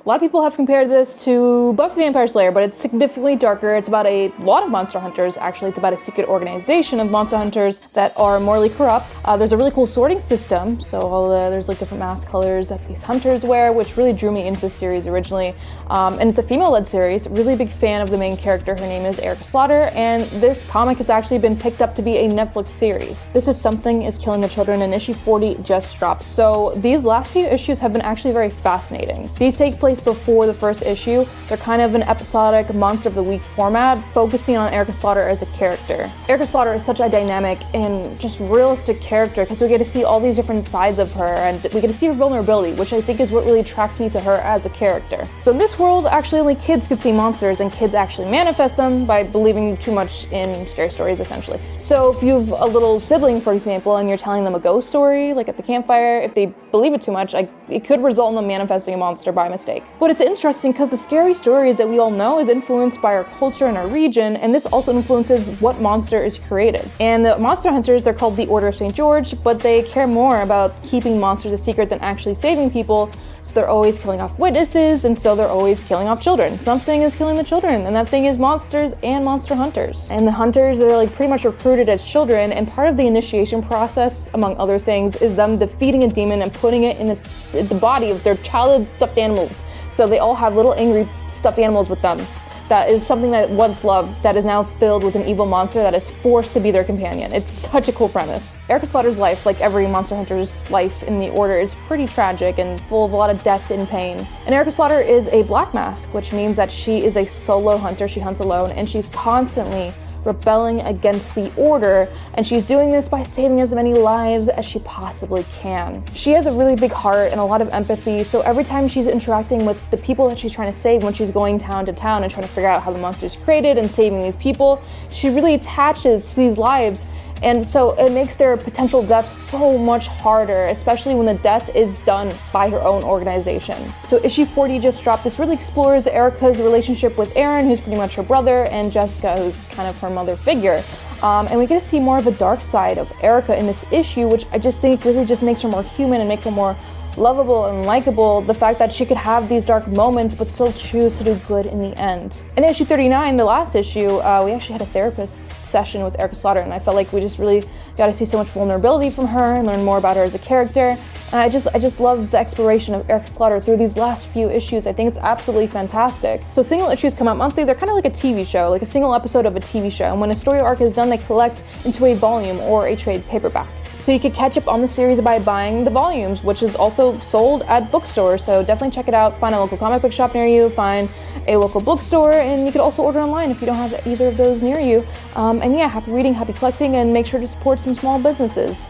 A lot of people have compared this to Buffy the Vampire Slayer, but it's significantly darker. It's about a lot of monster hunters. Actually, it's about a secret organization of monster hunters that are morally corrupt. There's a really cool sorting system. So there's like different mask colors that these hunters wear, which really drew me into the series originally. And it's a female-led series. Really big fan of the main character. Her name is Erica Slaughter, and this comic has actually been picked up to be a Netflix series. This is Something is Killing the Children, and issue 40 just dropped. So these last few issues have been actually very fascinating. These take place before the first issue. They're kind of an episodic Monster of the Week format, focusing on Erica Slaughter as a character. Erica Slaughter is such a dynamic and just realistic character because we get to see all these different sides of her, and we get to see her vulnerability, which I think is what really attracts me to her as a character. So in this world, actually only kids can see monsters, and kids actually manifest them by believing too much in scary stories, essentially. So if you have a little sibling, for example, and you're telling them a ghost story, like at the campfire, if they believe it too much, it could result in them manifesting a monster by mistake. But it's interesting because the scary stories that we all know is influenced by our culture and our region, and this also influences what monster is created. And the monster hunters, they're called the Order of St. George, but they care more about keeping monsters a secret than actually saving people, so they're always killing off witnesses, and so they're always killing off children. Something is killing the children, and that thing is monsters and monster hunters. And the hunters, they're like pretty much recruited as children, and part of the initiation process, among other things, is them defeating a demon and putting it in the body of their childhood stuffed animals. So they all have little angry stuffed animals with them. That is something that once loved, that is now filled with an evil monster that is forced to be their companion. It's such a cool premise. Erica Slaughter's life, like every monster hunter's life in the Order, is pretty tragic and full of a lot of death and pain. And Erica Slaughter is a black mask, which means that she is a solo hunter. She hunts alone, and she's constantly rebelling against the Order, and she's doing this by saving as many lives as she possibly can. She has a really big heart and a lot of empathy, so every time she's interacting with the people that she's trying to save, when she's going town to town and trying to figure out how the monster's created and saving these people, she really attaches to these lives. And so it makes their potential deaths so much harder, especially when the death is done by her own organization. So issue 40 just dropped. This really explores Erica's relationship with Aaron, who's pretty much her brother, and Jessica, who's kind of her mother figure. And we get to see more of a dark side of Erica in this issue, which I just think really just makes her more human and make her more lovable and likable. The fact that she could have these dark moments but still choose to do good in the end. In issue 39, the last issue, we actually had a therapist session with Erica Slaughter, and I felt like we just really got to see so much vulnerability from her and learn more about her as a character. And I just love the exploration of Erica Slaughter through these last few issues. I think it's absolutely fantastic. So single issues come out monthly. They're kind of like a TV show, like a single episode of a TV show. And when a story arc is done, they collect into a volume or a trade paperback. So you could catch up on the series by buying the volumes, which is also sold at bookstores. So definitely check it out. Find a local comic book shop near you, find a local bookstore, and you could also order online if you don't have either of those near you. And yeah, happy reading, happy collecting, and make sure to support some small businesses.